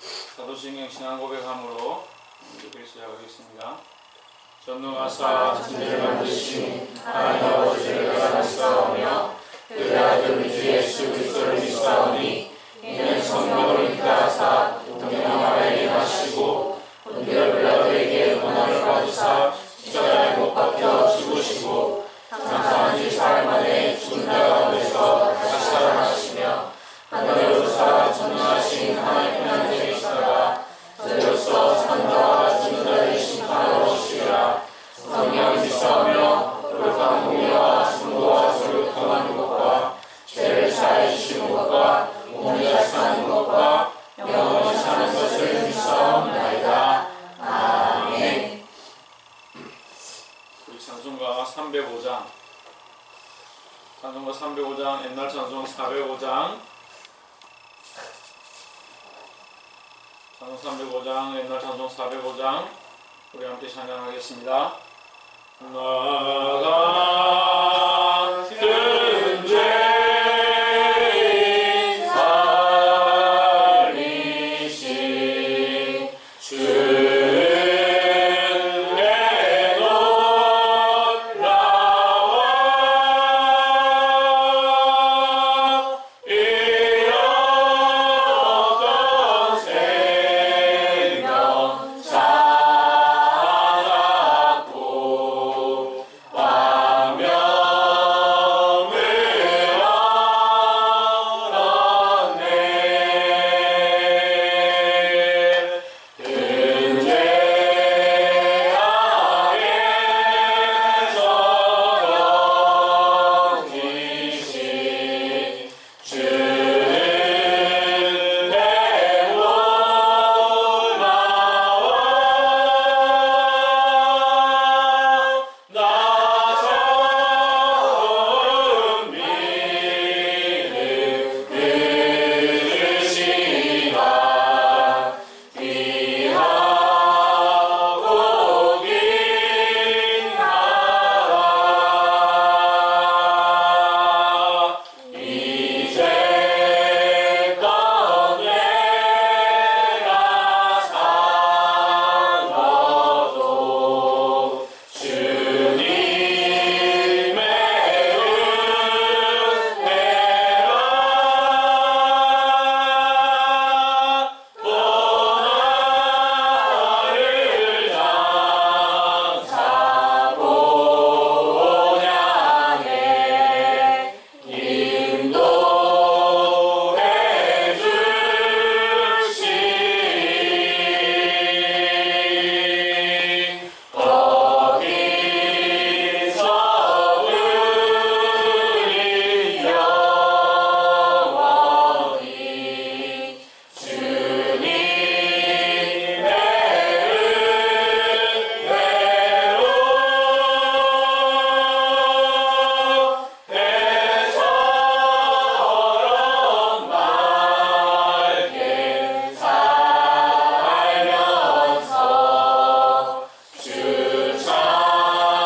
사도신경 신앙 고백함으로 기도를 시작하겠습니다. 전능하사 천지를 만드신 하나님 아버지를 믿사오며 그의 아들 우리 주 예수 그리스도를 믿사오니 이는 성령을 인도하사 동양 아래에 나시고 본디오 빌라도에게 고난을 받으사 십자가에 못 박혀 죽으시고 장사한 지 사흘 만에 죽은 자 가운데서 다시 살아나시며 하늘에 오르사 전능하신 하나님의 편에 계시다가 저희로서 산자와 죽은 자를 심판하러 오시리라. 성령을 믿사오며 거룩한 공의와 순도와 거룩한 것과 죄를 사해 주시는 것과 몸이 다시 사는 것과 영원히 사는 것을 믿사옵나이다. 아멘. 우리 찬송가 305장, 찬송가 305장, 옛날 찬송 405장, 찬송 305장, 옛날 찬송 405장 우리 함께 찬양하겠습니다. 나 같은 죄인 살리신 주의 놀라워 잃었던 생명 찾았고 광명을 얻었네. 근죄하에 적용지신 주는 내 놀라워 나 처음 믿음 그시간 귀하고 긴 나라 이제껏 내가 산 것도 주님의 은혜라. 또 나를 장사보냐 해 인도해 주시니 거기서 우리 영원히 주님의 은혜로 배처럼 맑게 살면서 주 찬양하리라.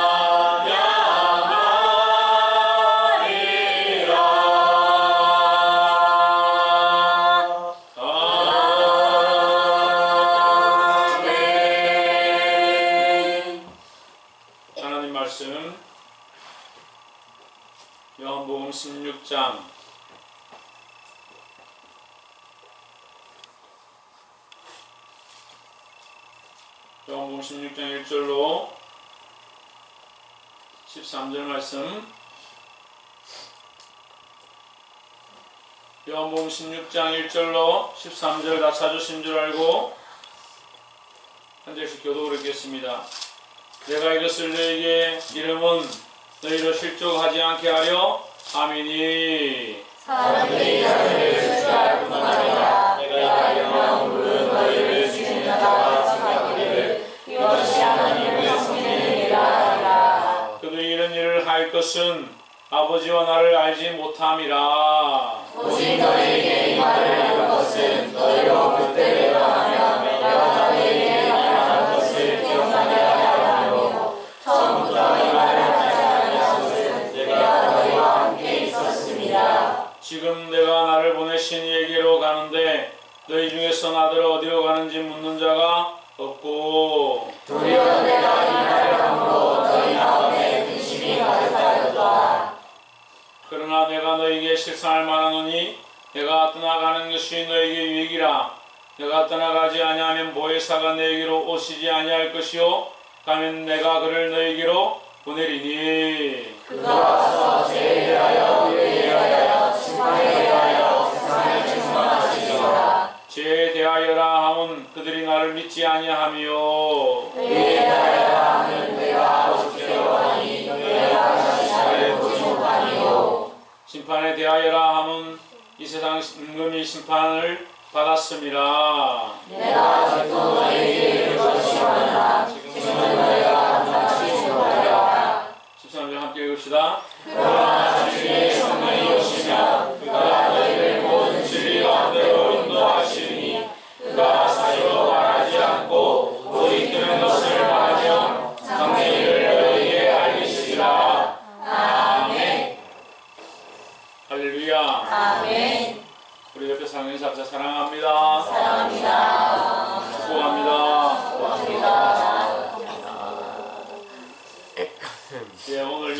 아멘. 하나님 말씀 요한복음 16장 요한복음 16장 1절로 13절 말씀. 요한복음 16장 1절로 13절 다 찾으신 줄 알고 한 절씩 교독을 읽겠습니다. 내가 이것을 너희에게 이름은 너희로 실족하지 않게 하려 함이니 사람들이 너희를 줄 알고 말이야. 내가 영영 물은 너희를 주는 자가 생각하기를 이것이 하나님을 섬기는 일이라 하리라. 그도 이런 일을 할 것은 아버지와 나를 알지 못함이라. 오직 너희에게 이 말을 하는 것은 너희로 그때를 떠나면 내가 너희에게 말한 것을 기억나게 하려 함이요 처음부터 이 말을 하지 않은 것은 내가 너희와 함께 있었음이라. 지금 내가 나를 보내신 이에게로 가는데 너희 너희 중에서 나더러 어디로 가는지 묻는 자가 없고 도리어 내가 이 말을 함으로 너희 마음에 근심이 가득하였도다. 그러나 내가 너희에게 실상을 말하노니 내가 떠나가는 것이 너희에게 유익이라. 내가 떠나가지 아니하면 보혜사가 너희에게로 오시지 아니할 것이요 가면 내가 그를 너희에게로 보내리니 그가 와서 죄에 대하여 의에 대하여 심판에 대하여 세상을 증언하시리라. 죄에 대하여라 하면 그들이 나를 믿지 아니하며 의에 대하여라 하면 내가 하고 싶기로 하니 내가 다시 나를 보지 못하니요. 심판에 대하여라 하면 이 세상 은금이 심판을 받았음이라. 내가 아직도 너희에게 이를 것이오나 지금은 너희가 감당하지 못하리라. 13절 함께 읽읍시다. 그러나 주의 성령이 오시면 그가 너희를 모든 진리와 그대로 인도하시니 그가 사실로 말하지 않고 오직 들은 것을 말하며 장래 일을 너희에게 알리시리라. 아멘. 할렐루야. 아멘. 우리 옆에 상현 작사 사랑합니다. 사랑합니다. 수고합니다. 고맙습니다. 예, 오늘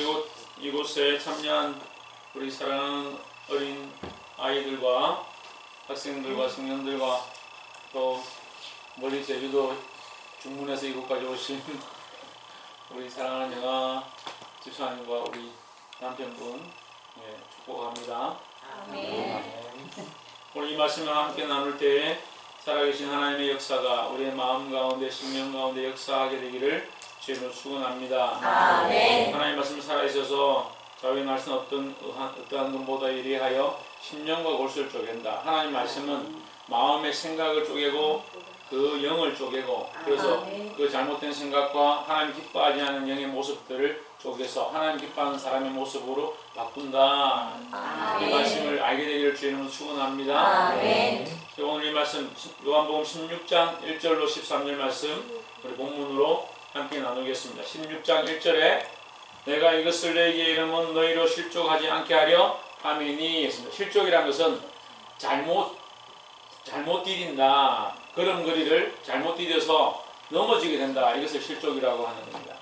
이곳에 참여한 우리 사랑하는 어린 아이들과 학생들과 청년들과 또 멀리 제주도 중문에서 이곳까지 오신 우리 사랑하는 영아 집사님과 우리 남편분 축복합니다. 오늘 이 말씀을 함께 나눌 때에 살아계신 하나님의 역사가 우리의 마음 가운데 심령 가운데 역사하게 되기를 주님으로 축원합니다. 아멘. 하나님 말씀 살아있어서 자유의 말씀 어떠한 것보다 이리하여 심령과 골수를 쪼갠다. 하나님 말씀은 마음의 생각을 쪼개고 그 영을 쪼개고 그래서 그 잘못된 생각과 하나님 기뻐하지 않는 영의 모습들을 쪼개서 하나님 기뻐하는 사람의 모습으로 바꾼다. 이 말씀을 알게 되기를 주님으로 축원합니다. 오늘 이 말씀 요한복음 16장 1절로 13절 말씀 우리 본문으로 함께 나누겠습니다. 16장 1절에 내가 이것을 너희에게 이르면 너희로 실족하지 않게 하려 함이니 했습니다. 실족이라는 것은 잘못 디딘다. 걸음걸이를 잘못 디뎌서 넘어지게 된다. 이것을 실족이라고 하는 겁니다.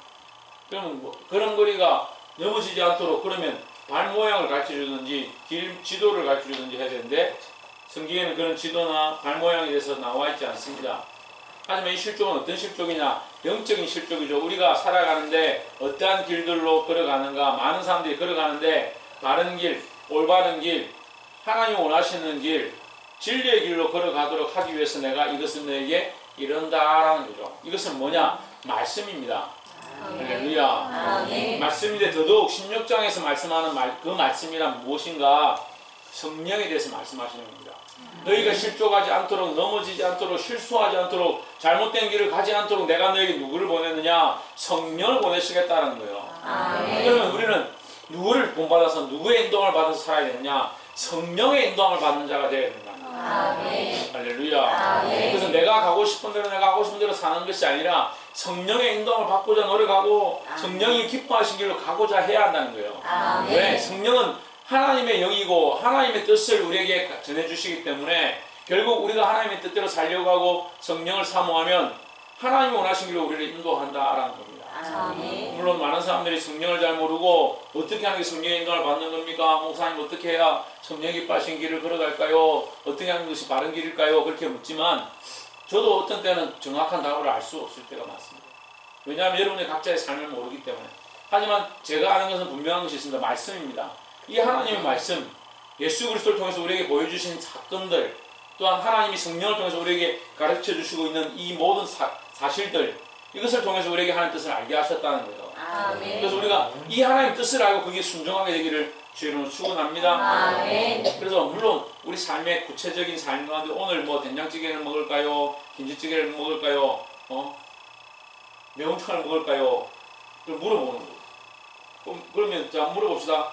그러면 걸음걸이가 넘어지지 않도록 그러면 발 모양을 가르쳐주든지 길 지도를 가르쳐주든지 해야 되는데 성경에는 그런 지도나 발 모양에 대해서 나와 있지 않습니다. 하지만 이 실족은 어떤 실족이냐? 영적인 실족이죠. 우리가 살아가는데 어떠한 길들로 걸어가는가? 많은 사람들이 걸어가는데 바른 길, 올바른 길, 하나님 원하시는 길, 진리의 길로 걸어가도록 하기 위해서 내가 이것을 너에게 이른다라는 거죠. 이것은 뭐냐? 말씀입니다. 할렐루야. 말씀인데 더더욱 16장에서 말씀하는 그 말씀이란 무엇인가? 성령에 대해서 말씀하시는 겁니다. 너희가 실족하지 않도록 넘어지지 않도록 실수하지 않도록 잘못된 길을 가지 않도록 내가 너에게 누구를 보내느냐? 성령을 보내시겠다는 거예요. 그러면 우리는 누구를 본받아서 누구의 인도함을 받아서 살아야 되느냐? 성령의 인도함을 받는 자가 되어야 된다. 할렐루야. 그래서 내가 가고 싶은 대로 내가 하고 싶은 대로 사는 것이 아니라 성령의 인도함을 받고자 노력하고 성령이 기뻐하신 길로 가고자 해야 한다는 거예요. 왜? 성령은 하나님의 영이고 하나님의 뜻을 우리에게 전해주시기 때문에 결국 우리가 하나님의 뜻대로 살려고 하고 성령을 사모하면 하나님이 원하신 길로 우리를 인도한다라는 겁니다. 물론 많은 사람들이 성령을 잘 모르고 어떻게 하는 게 성령의 인도를 받는 겁니까? 목사님 어떻게 해야 성령이 기뻐하신 길을 걸어갈까요? 어떻게 하는 것이 바른 길일까요? 그렇게 묻지만 저도 어떤 때는 정확한 답을 알 수 없을 때가 많습니다. 왜냐하면 여러분의 각자의 삶을 모르기 때문에. 하지만 제가 아는 것은 분명한 것이 있습니다. 말씀입니다. 이 하나님의 말씀, 예수 그리스도를 통해서 우리에게 보여주신 사건들, 또한 하나님이 성령을 통해서 우리에게 가르쳐 주시고 있는 이 모든 사실들, 이것을 통해서 우리에게 하나님의 뜻을 알게 하셨다는 거예요. 그래서 우리가 이 하나님의 뜻을 알고 그게 순종하게 되기를 주의 이름으로 축원합니다. 그래서 물론 우리 삶의 구체적인 삶 가운데 오늘 뭐 된장찌개를 먹을까요? 김치찌개를 먹을까요? 매운탕을 먹을까요? 그걸 물어보는 거예요. 그러면 자 물어봅시다.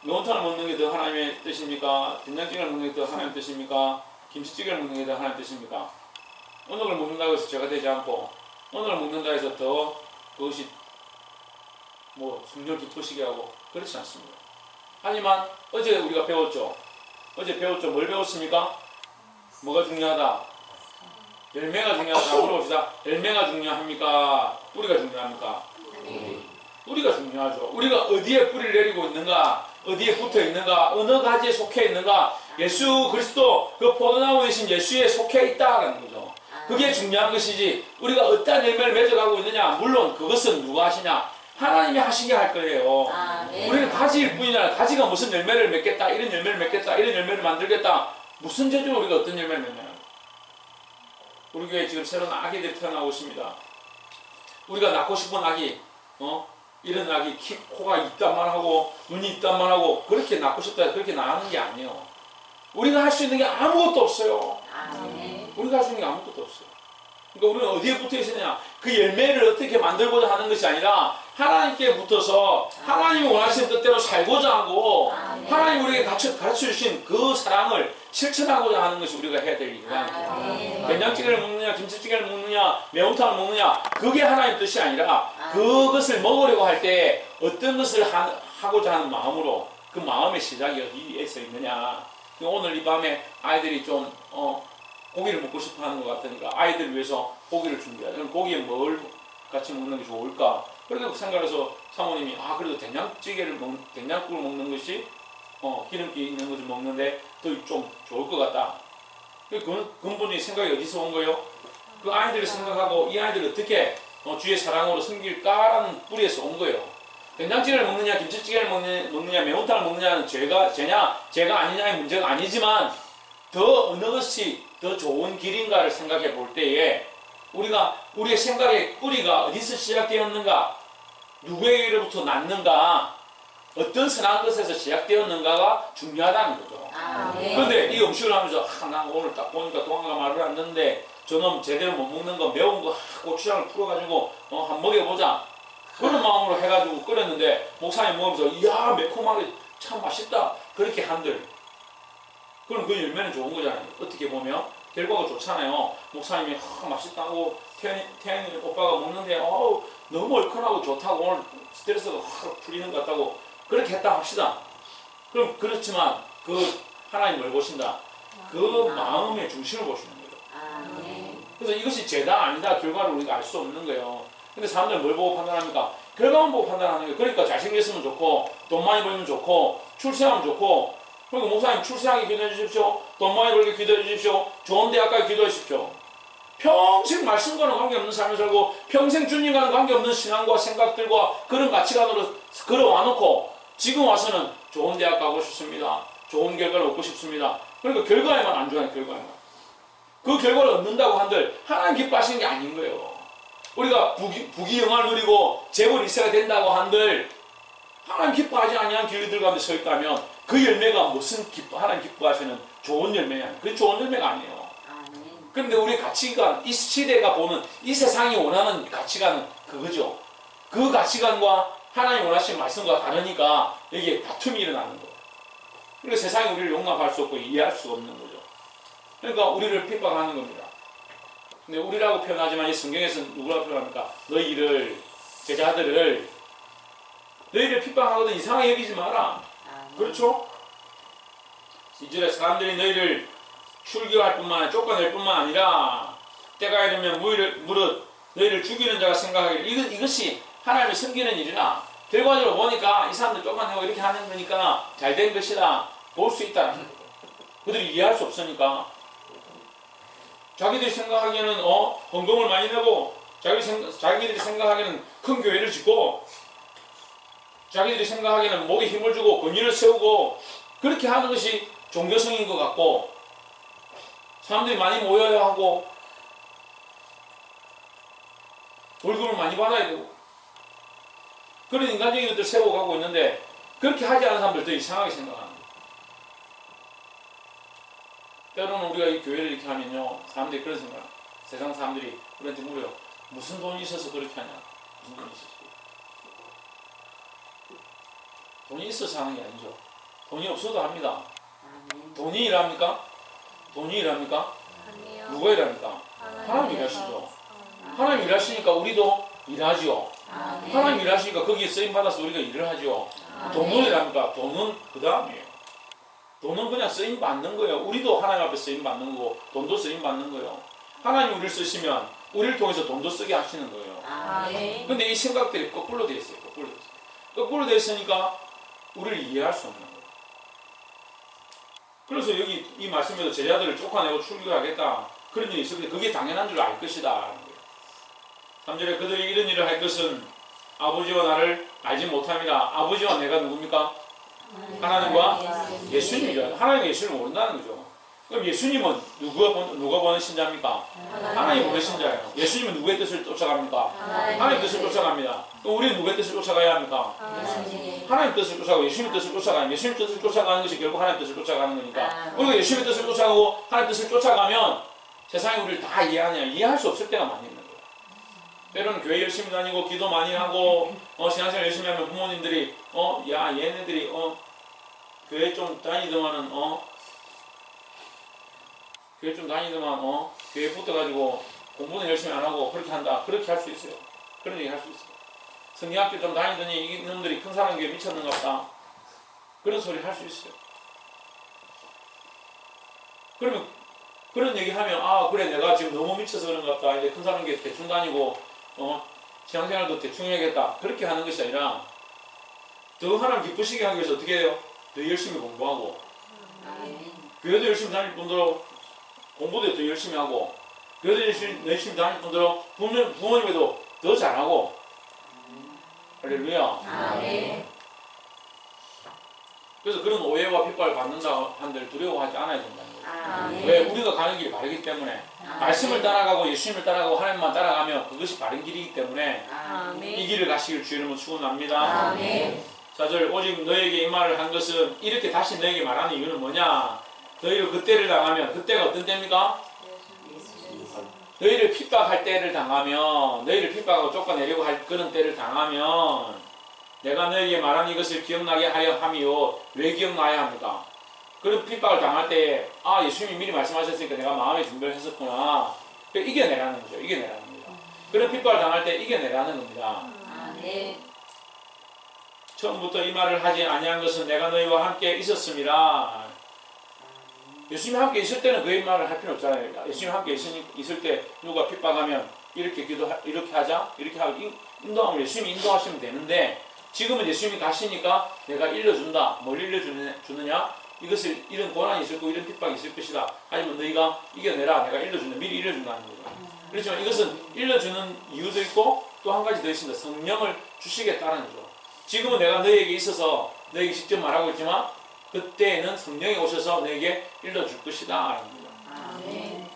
매운탕을 먹는 게 더 하나님의 뜻입니까? 된장찌개를 먹는 게 더 하나님의 뜻입니까? 김치찌개를 먹는 게 더 하나님의 뜻입니까? 어느 걸 먹는다고 해서 죄가 되지 않고 어느 걸 먹는다 해서 더 그것이 뭐 성령 기쁘시게 하고 그렇지 않습니다. 하지만 어제 우리가 배웠죠. 뭘 배웠습니까? 뭐가 중요하다? 열매가 중요하다. 물어봅시다. 열매가 중요합니까? 뿌리가 중요합니까? 뿌리가 중요하죠. 우리가 어디에 뿌리를 내리고 있는가? 어디에 붙어 있는가? 어느 가지에 속해 있는가? 예수 그리스도 그 포도나무 되신 예수에 속해 있다라는 거죠. 그게 중요한 것이지 우리가 어떠한 열매를 맺어가고 있느냐. 물론 그것은 누가 하시냐? 하나님이 하시게 할 거예요. 우리는 가지일 뿐이냐. 가지가 무슨 열매를 맺겠다, 이런 열매를 맺겠다, 이런 열매를 만들겠다. 무슨 죄로 우리가 어떤 열매를 맺냐. 우리 교회에 지금 새로운 아기들이 태어나고 있습니다. 우리가 낳고 싶은 아기, 이런 아기 코가 있단만 하고 눈이 있단만 하고 그렇게 낳고 싶다 그렇게 낳는 게 아니에요. 우리가 할 수 있는 게 아무것도 없어요. 우리가 할 수 있는 게 아무것도 없어요. 그러니까 우리는 어디에 붙어 있느냐? 그 열매를 어떻게 만들고자 하는 것이 아니라 하나님께 붙어서 하나님이 원하시는 뜻대로 살고자 하고 하나님 우리에게 가르쳐 주신 그 사랑을 실천하고자 하는 것이 우리가 해야 될 일이다. 된장찌개를 먹느냐, 김치찌개를 먹느냐, 매운탕을 먹느냐, 그게 하나님 뜻이 아니라 그것을 먹으려고 할 때 어떤 것을 하고자 하는 마음으로 그 마음의 시작이 어디에서 있느냐. 오늘 이 밤에 아이들이 좀 고기를 먹고 싶어 하는 것 같으니까 아이들을 위해서 고기를 준비하자. 그럼 고기에 뭘 같이 먹는 게 좋을까? 그렇게 생각해서 사모님이 그래도 된장국을 먹는 것이 기름기 있는 것을 먹는데 더 좀 좋을 것 같다. 그 근본적인 생각이 어디서 온 거예요? 그 아이들을 생각하고 이 아이들을 어떻게 주의 사랑으로 섬길까라는 뿌리에서 온 거예요. 된장찌개를 먹느냐, 김치찌개를 먹느냐, 매운탕을 먹느냐는 죄가 아니냐의 문제가 아니지만 더 어느 것이 더 좋은 길인가를 생각해 볼 때에 우리의 생각의 뿌리가 어디서 시작되었는가, 누구에게로부터 났는가, 어떤 선한 것에서 시작되었는가가 중요하다는 거죠. 그런데 이 음식을 하면서 나 오늘 딱 보니까 동안가 말을 안 듣는데 저놈 제대로 못 먹는 거 매운 거 고추장을 풀어가지고 한번 먹여보자. 그런 마음으로 해가지고 끓였는데 목사님 먹으면서 이야 매콤하게 참 맛있다. 그렇게 한들 그럼 그 열매는 좋은 거잖아요. 어떻게 보면 결과가 좋잖아요. 목사님이 맛있다고 태연이 오빠가 먹는데 너무 얼큰하고 좋다고 오늘 스트레스가 확 풀리는 것 같다고 그렇게 했다 합시다. 그럼 그렇지만 그 하나님 뭘 보신다? 그 마음의 중심을 보시는 거예요. 그래서 이것이 죄다 아니다 결과를 우리가 알 수 없는 거예요. 근데 사람들은 뭘 보고 판단합니까? 결과만 보고 판단하는 거예요. 그러니까 잘생겼으면 좋고 돈 많이 벌면 좋고 출세하면 좋고 그리고 목사님 출세하게 기도해 주십시오. 돈 많이 벌게 기도해 주십시오. 좋은 대학 가게 기도해 주십시오. 평생 말씀과는 관계없는 삶을 살고 평생 주님과는 관계없는 신앙과 생각들과 그런 가치관으로 걸어와 놓고 지금 와서는 좋은 대학 가고 싶습니다. 좋은 결과를 얻고 싶습니다. 그러니까 결과에만 안주하는 결과에만. 그 결과를 얻는다고 한들 하나님 기뻐하시는 게 아닌 거예요. 우리가 부귀영화를 누리고 재벌이 있어야 된다고 한들 하나님 기뻐하지 아니한 길들 가운데 서 있다면 그 열매가 무슨 하나님 기뻐하시는 좋은 열매냐? 그게 좋은 열매가 아니에요. 그런데 우리 가치관, 이 시대가 보는 이 세상이 원하는 가치관은 그거죠. 그 가치관과 하나님 원하시는 말씀과 다르니까 여기에 다툼이 일어나는 거예요. 그러니까 세상이 우리를 용납할 수 없고 이해할 수 없는 거죠. 그러니까 우리를 핍박하는 겁니다. 근데 우리라고 표현하지만 이 성경에서는 누구라고 표현합니까? 너희를, 제자들을 너희를 핍박하거든 이상하게 여기지 마라. 그렇죠? 이절에 사람들이 너희를 출교할 뿐만 아니라 쫓아낼 뿐만 아니라 때가 이르면 무릇 너희를 죽이는 자가 생각하기를 이것이 하나님을 섬기는 일이라 결과적으로 보니까 이 사람들 쫓아내고 이렇게 하는 거니까 잘된 것이다 볼 수 있다는 거예요. 그들이 이해할 수 없으니까 자기들이 생각하기에는 헌금을 많이 내고 자기들이 생각하기에는 큰 교회를 짓고 자기들이 생각하기에는 목에 힘을 주고 권위를 세우고 그렇게 하는 것이 종교성인 것 같고 사람들이 많이 모여야 하고 월급을 많이 받아야 되고 그런 인간적인 것들 세워가고 있는데 그렇게 하지 않은 사람들 더 이상하게 생각하는 거예요. 때로는 우리가 이 교회를 이렇게 하면요 사람들이 그런 생각 세상 사람들이 우리한테 물어요. 무슨 돈이 있어서 그렇게 하냐. 무슨 돈이 있어서 돈이 있어서 하는 게 아니죠. 돈이 없어도 합니다. 돈이 일합니까? 돈이 일합니까? 아니요. 누가 일합니까? 하나님 일하시죠. 하나님 일하시니까 우리도 일하죠. 하나님 일하시니까 거기에 쓰임받아서 우리가 일을 하죠. 돈은 일합니까? 돈은 그 다음이에요. 돈은 그냥 쓰임 받는 거예요. 우리도 하나님 앞에 쓰임 받는 거고 돈도 쓰임 받는 거예요. 하나님 우리를 쓰시면 우리를 통해서 돈도 쓰게 하시는 거예요. 아멘. 근데 이 생각들이 거꾸로 돼 있어요. 거꾸로 돼 있으니까 우리를 이해할 수 없는 거예요. 그래서 여기 이 말씀에도 제자들을 쫓아내고 출교하겠다 그런 일이 있을 때 그게 당연한 줄 알 것이다 라는 거예요. 3절에 그들이 이런 일을 할 것은 아버지와 나를 알지 못합니다. 아버지와 내가 누굽니까? 하나님과 예수님이죠. 하나님과 예수님을 모른다는 거죠. 그럼 예수님은 누가 보는 신자입니까? 하나님 보는 신자예요. 예수님은 누구의 뜻을 쫓아갑니까? 하나님 뜻을 쫓아갑니다. 그럼 우리는 누구의 뜻을 쫓아가야 합니까? 하나님 뜻을 쫓아가고 예수님 뜻을 쫓아가는 예수님 뜻을 쫓아가는 것이 결국 하나님 뜻을 쫓아가는 거니까 우리가 예수님 뜻을 쫓아가고 하나님 뜻을 쫓아가면 세상이 우리를 다 이해하냐? 이해할 수 없을 때가 많이 있는 거예요. 때로는 교회 열심히 다니고 기도 많이 하고 신앙생활 열심히 하면 부모님들이 야 얘네들이 교회 좀 다니더만은 교회 좀 다니더만 교회 붙어가지고 공부는 열심히 안 하고 그렇게 한다. 그렇게 할 수 있어요. 그런 얘기 할 수 있어요. 성경학교 좀 다니더니 이놈들이 큰 사람 교회 미쳤는가 보다. 그런 소리 할 수 있어요. 그러면 그런 얘기 하면 그래 내가 지금 너무 미쳐서 그런가 보다. 이제 큰 사람 교회 대충 다니고 신앙생활도 대충 해야겠다. 그렇게 하는 것이 아니라 더 하나님 기쁘시게 하기 위해서 어떻게 해요? 더 열심히 공부하고 교회도 열심히 다닐 뿐더러 공부도 더 열심히 하고 교회도 열심히 다닐 뿐더러 부모님에도 더 잘하고 할렐루야. 아멘. 그래서 그런 오해와 핍박을 받는다 한들 두려워하지 않아야 된다는 거예요. 아멘. 왜? 우리가 가는 길이 바르기 때문에 말씀을 따라가고 예수님을 따라가고 하나님만 따라가면 그것이 바른 길이기 때문에 이 길을 가시길 주의 이름으로 축원합니다. 아멘. 4절 오직 너에게 이 말을 한 것은 이렇게 다시 너에게 말하는 이유는 뭐냐? 너희를 그때를 당하면 그때가 어떤 때입니까? 너희를 핍박할 때를 당하면 너희를 핍박하고 쫓아내려고 할 그런 때를 당하면 내가 너에게 말한 이것을 기억나게 하려 함이요. 왜 기억나야 합니까? 그런 핍박을 당할 때 예수님이 미리 말씀하셨으니까 내가 마음의 준비를 했었구나. 이겨내라는 거죠. 이겨내라는 거죠. 그런 핍박을 당할 때 이겨내라는 겁니다. 아멘. 처음부터 이 말을 하지 아니한 것은 내가 너희와 함께 있었습니다. 예수님이 함께 있을 때는 그 말을 할 필요 없잖아요. 예수님이 함께 있을 때 누가 핍박하면 이렇게 이렇게 하자, 이렇게 하고 인도하면 예수님이 인도하시면 되는데 지금은 예수님이 가시니까 내가 일러준다. 뭘 일러주느냐? 이것을 이런 고난이 있을 거고 이런 핍박이 있을 것이다. 하지만 너희가 이겨내라. 내가 일러준다. 미리 일러준다는 거죠. 그렇지만 이것은 일러주는 이유도 있고 또 한 가지 더 있습니다. 성령을 주시겠다는 거죠. 지금은 내가 너희에게 있어서 너희에게 직접 말하고 있지만 그때에는 성령이 오셔서 너에게 일러줄 것이다. 아멘.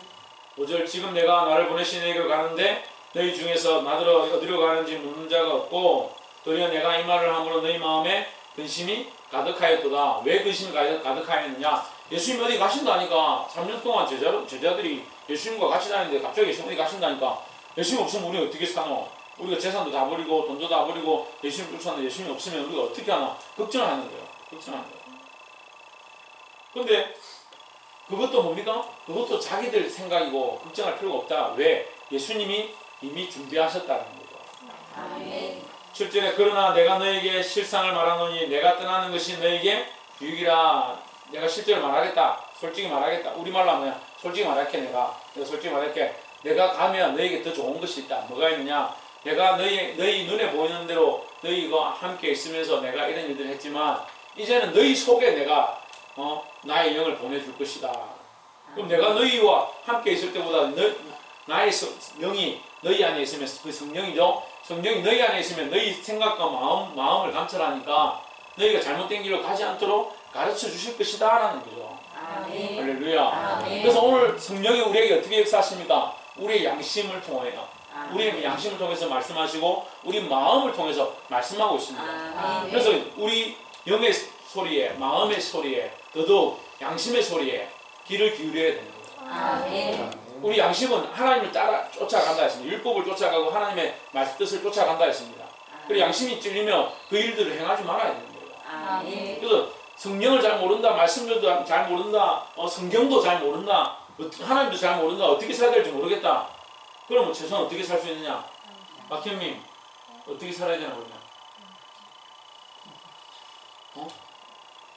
5절 지금 내가 나를 보내신 너희에게 가는데 너희 중에서 나더러 어디로 가는지 묻는 자가 없고 도리어 내가 이 말을 함으로 너희 마음에 근심이 가득하였도다. 왜 근심이 가득하였느냐? 예수님이 어디 가신다니까 3년 동안 제자들이 예수님과 같이 다니는데 갑자기 예수님 어디 가신다니까 예수님 없으면 우리가 어떻게 사노? 우리가 재산도 다 버리고 돈도 다 버리고 예수님 쫓아는데 예수님이 없으면 우리가 어떻게 하나? 걱정하는 거예요. 걱정하는 거예요. 근데 그것도 뭡니까? 그것도 자기들 생각이고 걱정할 필요가 없다. 왜? 예수님이 이미 준비하셨다는 거죠. 아멘. 7절에 그러나 내가 너에게 실상을 말하노니 내가 떠나는 것이 너에게 유익이라. 내가 실제로 말하겠다. 솔직히 말하겠다. 우리말로 하면 솔직히 말할게. 내가 솔직히 말할게. 내가 가면 너에게 더 좋은 것이 있다. 뭐가 있느냐? 내가 너희 눈에 보이는 대로 너희가 함께 있으면서 내가 이런 일들을 했지만 이제는 너희 속에 내가 나의 영을 보내줄 것이다. 그럼 내가 너희와 함께 있을 때보다 나의 영이 너희 안에 있으면 그 성령이죠. 성령이 너희 안에 있으면 너희 생각과 마음을 감찰하니까 너희가 잘못된 길로 가지 않도록 가르쳐 주실 것이다 라는 거죠. 아멘. 할렐루야. 아멘. 그래서 오늘 성령이 우리에게 어떻게 역사하십니까? 우리의 양심을 통하여 우리의 양심을 통해서 말씀하시고 우리 마음을 통해서 말씀하고 있습니다. 아멘. 그래서 우리 영의 소리에 마음의 소리에 더더욱 양심의 소리에 귀를 기울여야 되는 거예요. 아멘. 우리 양심은 하나님을 쫓아간다 했습니다. 율법을 쫓아가고 하나님의 뜻을 쫓아간다 했습니다. 그리고 양심이 찔리면 그 일들을 행하지 말아야 되는 거예요. 아멘. 그래서 성령을 잘 모른다, 말씀도 잘 모른다, 성경도 잘 모른다, 하나님도 잘 모른다, 어떻게 살아야 될지 모르겠다. 그러면 최소한 어떻게 살 수 있느냐? 박현민 어떻게 살아야 되나 그러면?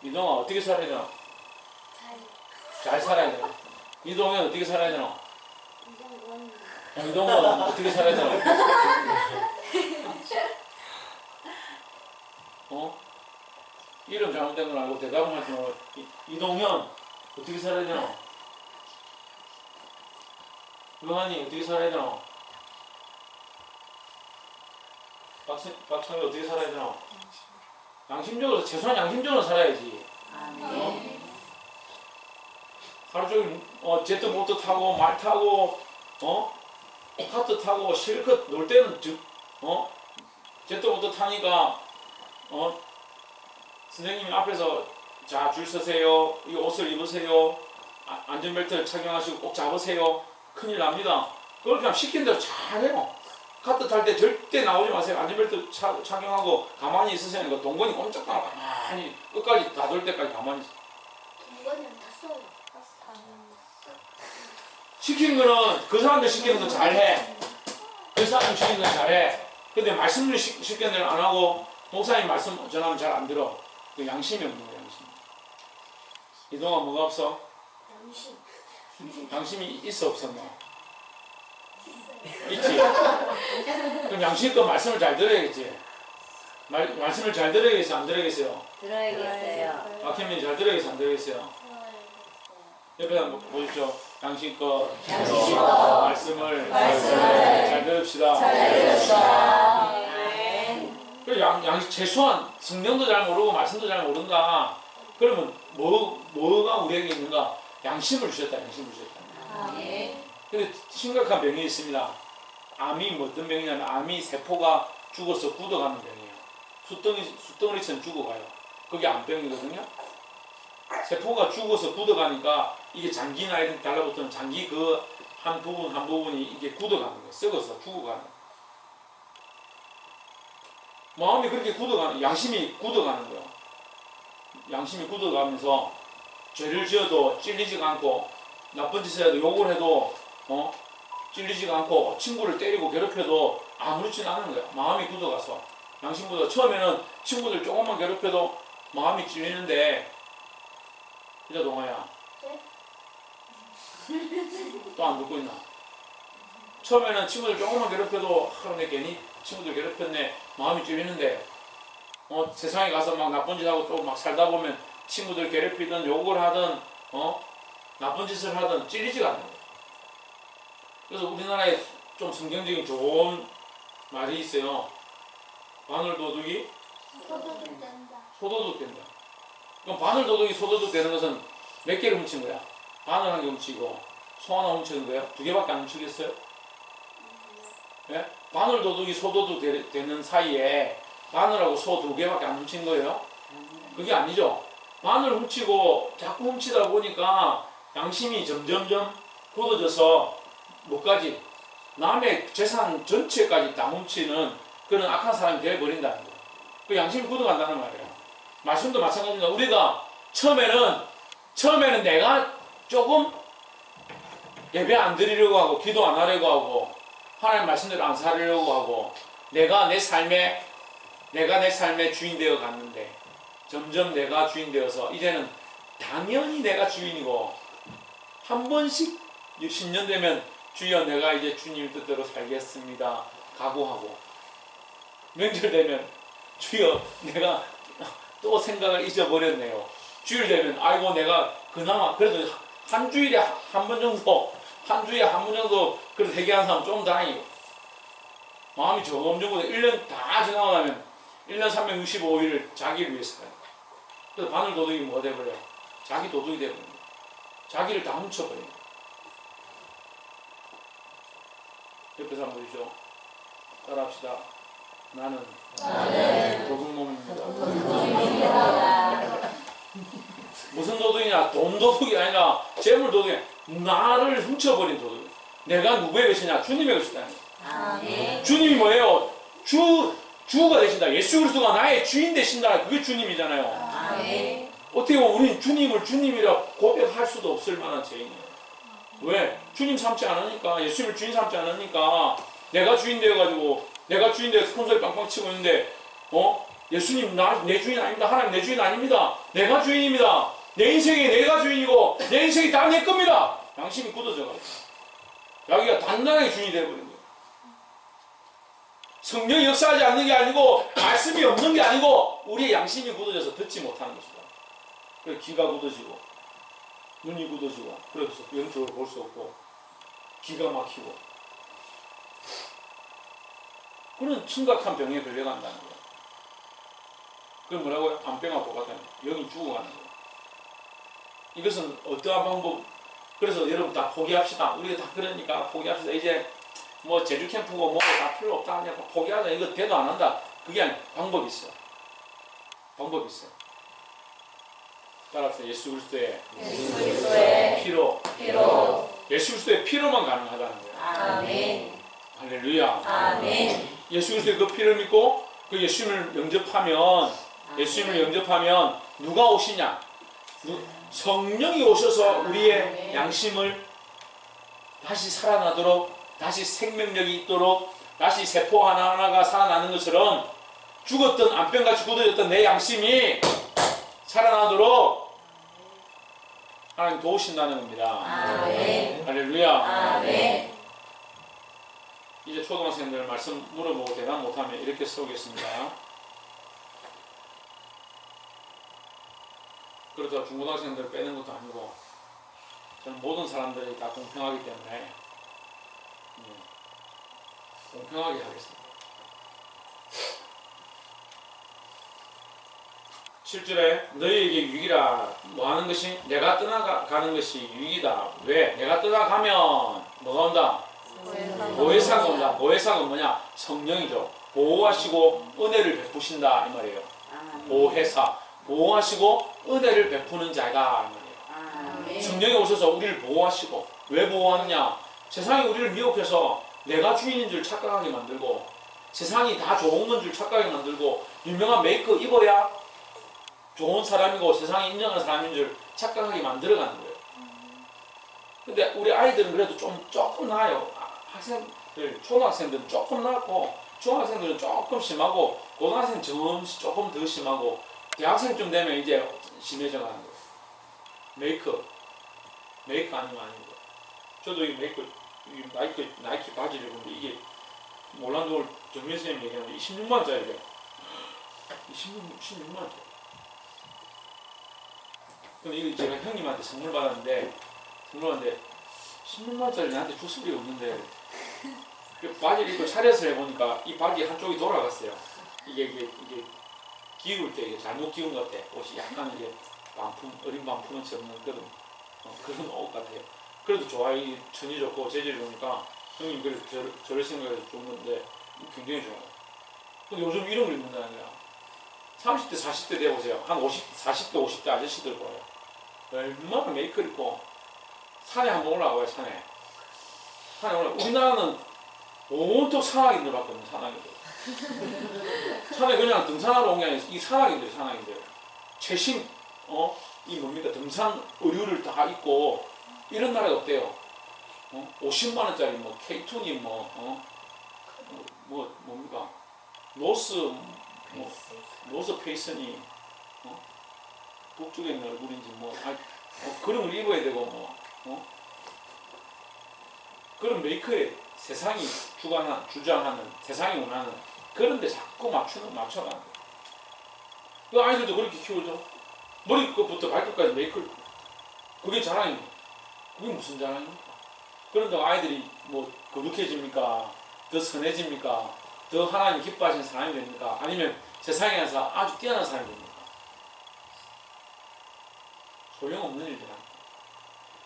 민동아 어떻게 살아야 되나? 잘 살아야 되나? 이동현 어떻게 살아야 되나? 이동원 어떻게 살아야 되나? 어? 이름 잘못된 건 알고 대답을 하지 말고 이동현 어떻게 살아야 되나? 유한이 어떻게 살아야 되나? 박찬희 어떻게 살아야 되나? 양심적으로 최소한 양심적으로 살아야지. 하루 종일 제트보트 타고 말 타고 카트 타고 실컷 놀 때는 제트보트 타니까 선생님이 앞에서 자 줄 서세요. 이 옷을 입으세요. 안전벨트를 착용하시고 꼭 잡으세요. 큰일 납니다. 그렇게 하면 시킨 대로 잘해요. 카트 탈 때 절대 나오지 마세요. 안전벨트 착용하고 가만히 있으세요. 그 동건이 꼼짝도 안 하고 가만히 끝까지 다 돌 때까지 가만히 있어요. 동건이는 다 써요. 시키는 거는 그 사람들 시키는 건 잘해. 그 사람 시키는 건 잘해. 근데 말씀을 시키는 대로 안 하고 목사님 말씀 전하면 잘 안 들어. 그 양심이 없는 거야. 양심. 이동안 뭐가 없어? 양심. 양심이 있어 없었나? 있지. 그럼 양심껏 말씀을 잘 들어야겠지. 말씀을 잘 들어야겠어요? 안 들어야겠어요? 들어야겠어요. 박현민이 잘 들어야겠어요? 안 들어야겠어요? 옆에 한번 보십시오. 양심껏 말씀을 잘 들읍시다. 최소한 성경도 잘 모르고 말씀도 잘 모른다. 그러면 뭐가 우리에게 있는가? 양심을 주셨다. 양심을 주셨다. 근데 심각한 병이 있습니다. 암이 뭐 어떤 병이냐면 암이 세포가 죽어서 굳어가는 병이에요. 숫덩어리처럼 죽어가요. 그게 암병이거든요. 세포가 죽어서 굳어가니까 이게 장기나 이런 데 달라붙으면 장기 그 한 부분이 이게 굳어가는 거예요. 썩어서 죽어가는 거예요. 마음이 그렇게 굳어가는, 양심이 굳어가는 거예요. 양심이 굳어가면서 죄를 지어도 찔리지가 않고 나쁜 짓을 해도 욕을 해도 찔리지가 않고 친구를 때리고 괴롭혀도 아무렇지는 않은 거예요. 마음이 굳어가서 양심보다 처음에는 친구들 조금만 괴롭혀도 마음이 찔리는데 이자 동아야 또 안 듣고 있나? 처음에는 친구들 조금만 괴롭혀도 내 괜히 친구들 괴롭혔네 마음이 찔리는데 세상에 가서 막 나쁜 짓 하고 또 막 살다 보면 친구들 괴롭히든 욕을 하든 나쁜 짓을 하든 찔리지가 않는 거예요. 그래서 우리나라에 좀 성경적인 좋은 말이 있어요. 바늘 도둑이 소도둑 된다. 그럼 바늘 도둑이 소도둑 되는 것은 몇 개를 훔친 거야? 바늘 한 개 훔치고 소 하나 훔치는 거예요? 두 개밖에 안 훔치겠어요? 예? 바늘 도둑이 소도둑 되는 사이에 바늘하고 소 두 개밖에 안 훔친 거예요? 그게 아니죠. 바늘 훔치고 자꾸 훔치다 보니까 양심이 점점점 굳어져서 뭐까지 남의 재산 전체까지 다 훔치는 그런 악한 사람이 되어버린다는 거예요. 그 양심이 굳어간다는 말이에요. 말씀도 마찬가지입니다. 우리가 처음에는 내가 조금 예배 안 드리려고 하고 기도 안 하려고 하고 하나님 말씀대로 안 살려고 하고 내가 내 삶의 주인 되어 갔는데 점점 내가 주인 되어서 이제는 당연히 내가 주인이고 한 번씩 10년 되면 주여 내가 이제 주님 뜻대로 살겠습니다 각오하고 명절 되면 주여 내가 또 생각을 잊어버렸네요. 주일 되면 아이고 내가 그나마 그래도 한 주일에 한 번 정도 그래도 회개하는 사람 좀 다행이고 마음이 조금조금 1년 다 지나고 나면 1년 365일을 자기를 위해서 살아요. 그래서 바늘 도둑이 뭐가 돼버려요? 자기 도둑이 돼버려요. 자기를 다 훔쳐버려요. 옆에서 한번 보시죠. 따라합시다. 나는 도둑놈입니다. 무슨 도둑이냐? 돈 도둑이 아니라 재물 도둑이 나를 훔쳐버린 도둑. 내가 누구의 것이냐? 주님의 것이다. 주님이 뭐예요? 주가 되신다. 예수 그리스도가 나의 주인 되신다. 그게 주님이잖아요. 어떻게 보면 우리는 주님을 주님이라 고백할 수도 없을 만한 죄인이에요. 왜? 주님 삼지 않으니까, 예수님을 주인 삼지 않으니까 내가 주인 되어가지고 내가 주인 되어서 큰소리 빵빵 치고 있는데 예수님 내 주인 아닙니다. 하나님 내 주인 아닙니다. 내가 주인입니다. 내 인생에 내가 주인이고 내 인생이 다 내 겁니다. 양심이 굳어져가지고 자기가 단단하게 주인이 되어버린 거예요. 성령이 역사하지 않는 게 아니고 말씀이 없는 게 아니고 우리의 양심이 굳어져서 듣지 못하는 것이다. 그래서 귀가 굳어지고 눈이 굳어지고 그래서 영적으로 볼 수 없고 기가 막히고 그런 심각한 병에 걸려간다는 거예요. 그럼 뭐라고요? 안병하고 같다는 거예요. 영이 죽어가는 거예요. 이것은 어떠한 방법? 그래서 여러분 다 포기합시다. 우리가 다 그러니까 포기합시다. 이제 뭐 제주 캠프고 뭐 다 필요 없다. 그냥 포기하자. 이거 대도 안 한다. 그게 아니고 방법이 있어요. 방법이 있어요. 따라서 예수 그리스도의 피로. 예수 그리스도의 피로만 가능하다는 거예요. 아멘. 할렐루야. 아멘. 예수 그리스도의 그 피를 믿고 그 예수님을 영접하면 누가 오시냐? 성령이 오셔서 우리의 양심을 다시 살아나도록, 다시 생명력이 있도록, 다시 세포 하나하나가 살아나는 것처럼 죽었던 안병같이 굳어졌던 내 양심이 살아나도록 하나님 도우신다는 겁니다. 아멘. 할렐루야. 아멘. 이제 초등학생들 말씀 물어보고 대답 못하면 이렇게 써오겠습니다. 그렇다고 중고등학생들 빼는 것도 아니고 저는 모든 사람들이 다 공평하기 때문에 공평하게 하겠습니다. 7절에 너희에게 유익이라 뭐 하는 것이 내가 떠나가는 것이 유익이다. 왜? 내가 떠나가면 뭐가 온다? 보혜사가 온다. 보혜사가 뭐냐? 성령이죠. 보호하시고 은혜를 베푸신다 이 말이에요. 보혜사. 보호하시고 은혜를 베푸는 자가 이 말이에요. 성령이 오셔서 우리를 보호하시고 왜 보호하느냐? 세상이 우리를 미혹해서 내가 주인인 줄 착각하게 만들고 세상이 다 좋은 건 줄 착각하게 만들고 유명한 메이크업 입어야 좋은 사람이고 세상에 인정하는 사람인 줄 착각하게 만들어가는 거예요. 근데 우리 아이들은 그래도 조금 나아요. 학생들, 초등학생들은 조금 나았고 중학생들은 조금 심하고 고등학생은 조금 더 심하고 대학생쯤 되면 이제 심해져 가는 거예요. 메이크업 아니면 아니고 저도 이 메이크업 나이키 바지를 보는데 이게 몰란도 정민 선생님 얘기하는데 16만원짜리래요. 16만원짜리. 그럼 이거 제가 형님한테 선물 받았는데 16만원짜리 나한테 줄 수가 없는데 그 바지를 입고 차려서 해보니까 이 바지 한쪽이 돌아갔어요. 이게 기울 때 이게 잘못 기운 것 같아. 옷이 약간 이게 어린 반품은 없는 그런 옷 같아요. 그래도 좋아요. 천이 좋고 재질이 좋으니까 형님 그래서 저를 생각해서 좋은데 굉장히 좋아요. 근데 요즘 이런 걸 입는다는 거야. 30대 40대 돼보세요. 한 40대 50대 아저씨들 보여요. 얼마나 메이크업 입고 산에 한번 올라가봐요. 산에 올라가. 우리나라는 온통 산악인들 봤거든요. 산에 그냥 등산하러 온 게 아니라 이 산악인들 최신 이 뭡니까 등산 의류를 다 입고 이런 나라가 없대요. 50만원짜리 뭐 K2니 뭡니까 노스 페이스니 북쪽에 있는 얼굴인지 그런 걸 입어야 되고 그런 메이크에 세상이 주장하는 세상이 원하는 그런데 자꾸 맞춰가는 거예요. 그 아이들도 그렇게 키우죠. 머리끝부터 발끝까지 메이크업. 그게 자랑입니다. 그게 무슨 자랑입니까? 그런다고 아이들이 뭐 거룩해집니까? 더 선해집니까? 더 하나님 기뻐하시는 사람이 됩니까? 아니면 세상에서 아주 뛰어난 사람이 됩니까? 소용없는 일이라.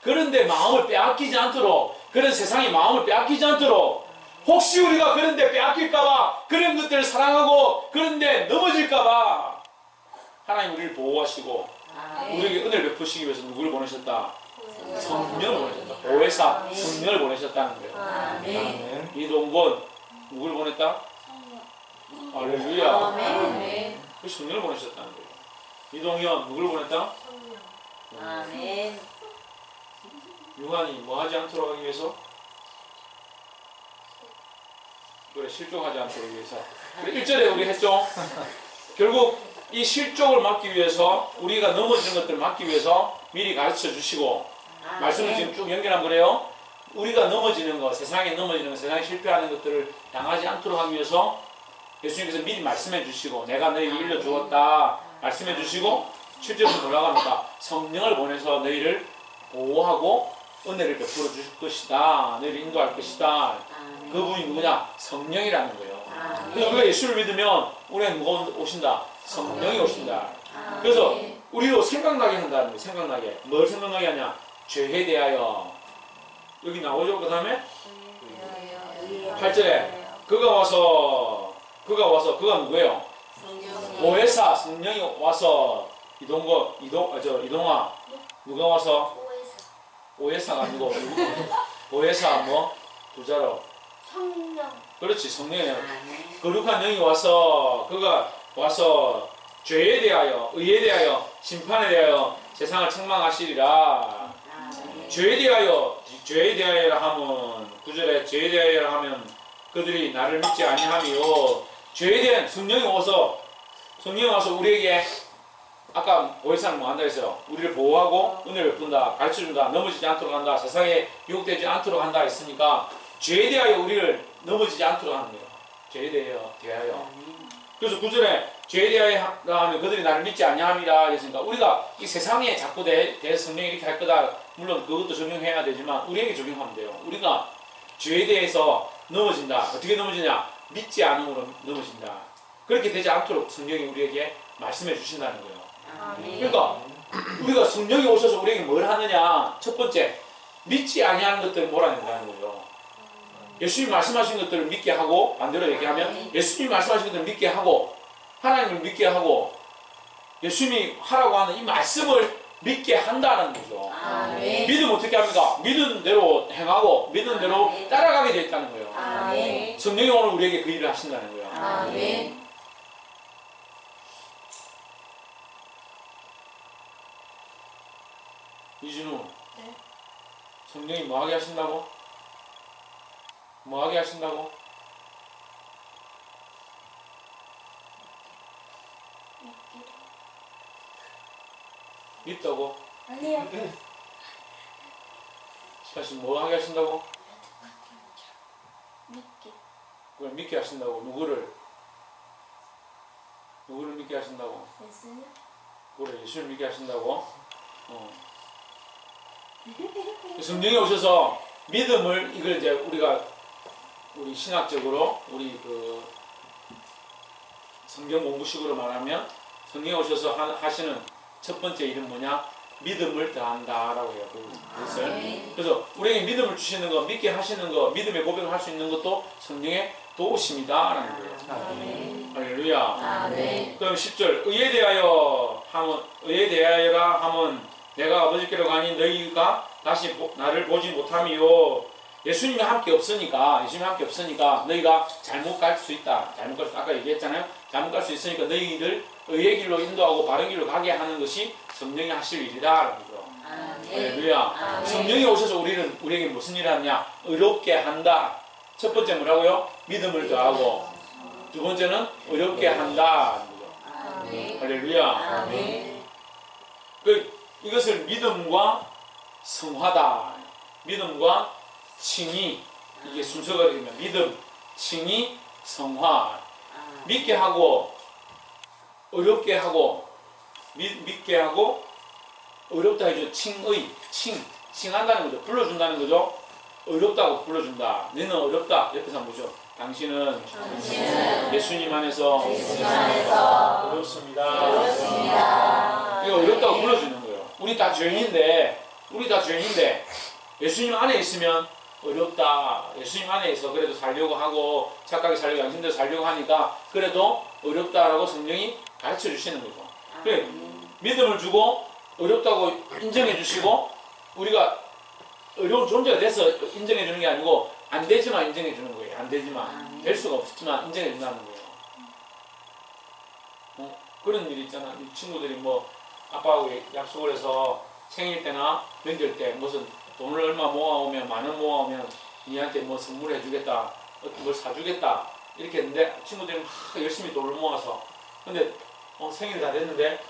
그런데 마음을 빼앗기지 않도록 그런 세상이 마음을 빼앗기지 않도록 혹시 우리가 그런데 빼앗길까봐 그런 것들을 사랑하고 그런데 넘어질까봐 하나님 우리를 보호하시고 우리에게 은혜를 베푸시기 위해서 누구를 보내셨다? 성령을 보내셨다. 보혜사 성령을 보내셨다는 거예요. 아멘. 이동건 누구를 보냈다? 할렐루야. 아멘. 그 성령을 보내셨다는 거예요. 이동현 누구를 보냈다? 아멘. 유한이 뭐 하지 않도록 하기 위해서? 그래 실족하지 않도록 위해서. 그래 1절에 우리 했죠? 결국 이 실족을 막기 위해서 우리가 넘어지는 것들을 막기 위해서 미리 가르쳐 주시고 말씀을 지금 쭉 연결하면 그래요. 우리가 넘어지는 것, 세상에 넘어지는 것, 세상에 실패하는 것들을 당하지 않도록 하기 위해서 예수님께서 미리 말씀해 주시고 내가 너희를 일러 주었다 말씀해 주시고 7절에서 뭐라고 합니까? 성령을 보내서 너희를 보호하고 은혜를 베풀어 주실 것이다. 너희를 인도할 것이다. 그분이 누구냐? 성령이라는 거예요. 그래서 우리가 예수를 믿으면 우리가 누가 오신다? 성령이 오신다. 그래서 우리도 생각나게 한다는 거예요. 생각나게. 뭘 생각나게 하냐? 죄에 대하여. 여기 나오죠? 그 다음에 8절에 그가 누구예요? 보혜사 성령이 와서 이동아 누가 와서 오해사가 아니고 보혜사 뭐 부자로 성령. 그렇지 성령이에요. 거룩한 영이 와서 그가 와서 죄에 대하여 의에 대하여 심판에 대하여 세상을 책망하시리라. 죄에 대하여라 하면 9절에 죄에 대하여라 하면 그들이 나를 믿지 아니하며 죄에 대한 성령이 와서 우리에게 아까 보혜사는 뭐 한다 했어요. 우리를 보호하고 은혜를 베푼다, 가르쳐준다, 넘어지지 않도록 한다, 세상에 유혹되지 않도록 한다 했으니까 죄에 대하여 우리를 넘어지지 않도록 하는 거예요. 죄에 대하여. 그래서 9절에 죄에 대하여 하면 그들이 나를 믿지 아니함이라 했으니까 우리가 이 세상에 자꾸 대해서 성령이 이렇게 할 거다. 물론 그것도 적용해야 되지만 우리에게 적용하면 돼요. 우리가 죄에 대해서 넘어진다. 어떻게 넘어지냐? 믿지 않음으로 넘어진다. 그렇게 되지 않도록 성령이 우리에게 말씀해 주신다는 거예요. 그러니까 우리가 성령이 오셔서 우리에게 뭘 하느냐? 첫 번째, 믿지 아니하는 것들을 몰아낸다는 거예요. 예수님이 말씀하신 것들을 믿게 하고, 반대로 얘기하면 예수님이 말씀하신 것들을 믿게 하고 하나님을 믿게 하고 예수님이 하라고 하는 이 말씀을 믿게 한다는 거죠. 믿음 어떻게 합니까? 믿은 대로 행하고 믿은 대로 따라가게 되어 있다는 거예요. 성령이 오늘 우리에게 그 일을 하신다는 거예요. 이진우, 네. 성령이 뭐하게 하신다고? 뭐하게 하신다고? 믿다고? 아니요. 다시 뭐하게 하신다고? 믿기. 그걸 믿게 하신다고. 누구를 믿게 하신다고? 예수님? 그래, 예수를 믿게 하신다고? 성령이 오셔서 믿음을 이걸 이제 우리 신학적으로 우리 그 성경 공부식으로 말하면 성령이 오셔서 하시는 첫 번째 일은 뭐냐? 믿음을 더한다라고 해요. 그것을. 그래서 우리에게 믿음을 주시는 거, 믿게 하시는 거, 믿음의 고백을 할 수 있는 것도 성령의 도우심이다라는 거예요. 할렐루야. 그럼 10절 의에 대하여라 하면 내가 아버지께로 가니 너희가 다시 나를 보지 못하며 예수님이 함께 없으니까 너희가 잘못 갈 수 있다. 아까 얘기했잖아요. 잘못 갈 수 있으니까 너희를 의의 길로 인도하고 바른 길로 가게 하는 것이 성령이 하실 일이다. 할렐루야. 성령이 오셔서 우리에게 무슨 일을 하냐? 의롭게 한다. 첫 번째 뭐라고요? 믿음을 더하고 두 번째는 의롭게 한다. 할렐루야. 이것을 믿음과 성화다. 믿음과 칭의. 이게 순서가 되면 믿음, 칭의, 성화. 믿게 하고 어렵게 하고 믿게 하고 어렵다 해줘. 칭한다는 거죠. 불러준다는 거죠. 어렵다고 불러준다. 너는 어렵다. 옆에서 한번 보죠. 당신은 예수님 안에서 어렵습니다. 이거 어렵다고 불러주는 거예요. 우리 다 죄인인데 예수님 안에 있으면 어렵다. 예수님 안에서 그래도 살려고 하고 착하게 살려고 양심대로 살려고 하니까 그래도 어렵다라고 성령이 가르쳐 주시는 거죠. 그래, 믿음을 주고 어렵다고 인정해 주시고 우리가 어려운 존재가 돼서 인정해 주는 게 아니고 안 되지만 인정해 주는 거예요. 안 되지만 될 수가 없지만 인정해 준다는 거예요. 그런 일이 있잖아. 이 친구들이 뭐 아빠하고 약속을 해서 생일 때나 명절 때 무슨 돈을 얼마 모아오면 만 원 모아오면 니한테 뭐 선물해 주겠다, 뭘 사주겠다 이렇게 했는데 친구들이 막 열심히 돈을 모아서 근데 생일 다 됐는데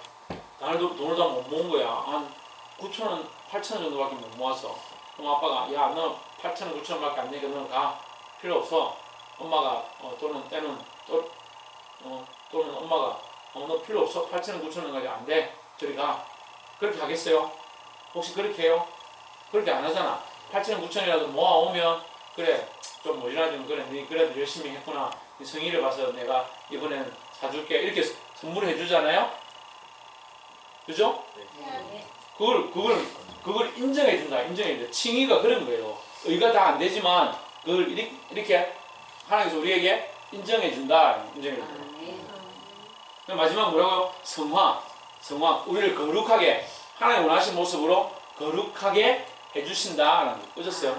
돈을 다 못 모은 거야. 한 9,000원, 8,000원 정도밖에 못 모았어. 그럼 아빠가 야, 너 8,000원, 9,000원밖에 안 되니까 너는 가. 필요 없어. 엄마가 또는 엄마가 너 필요 없어. 8,000원, 9,000원 가지고 안 돼. 저리 가. 그렇게 하겠어요? 혹시 그렇게 해요? 그렇게 안 하잖아. 8,000원, 9,000원이라도 모아오면 그래 좀 모자라지 그래 니 그래도 열심히 했구나. 네 성의를 봐서 내가 이번엔 사줄게. 이렇게 선물해 주잖아요. 그죠? 그걸 인정해 준다. 인정해 준다. 칭의가 그런 거예요. 의가 다 안 되지만 그걸 이렇게 하나님께서 우리에게 인정해 준다. 인정해 준다. 그럼 마지막 뭐라고요? 성화. 우리를 거룩하게 하나님 원하신 모습으로 거룩하게 해주신다라는 거. 보셨어요?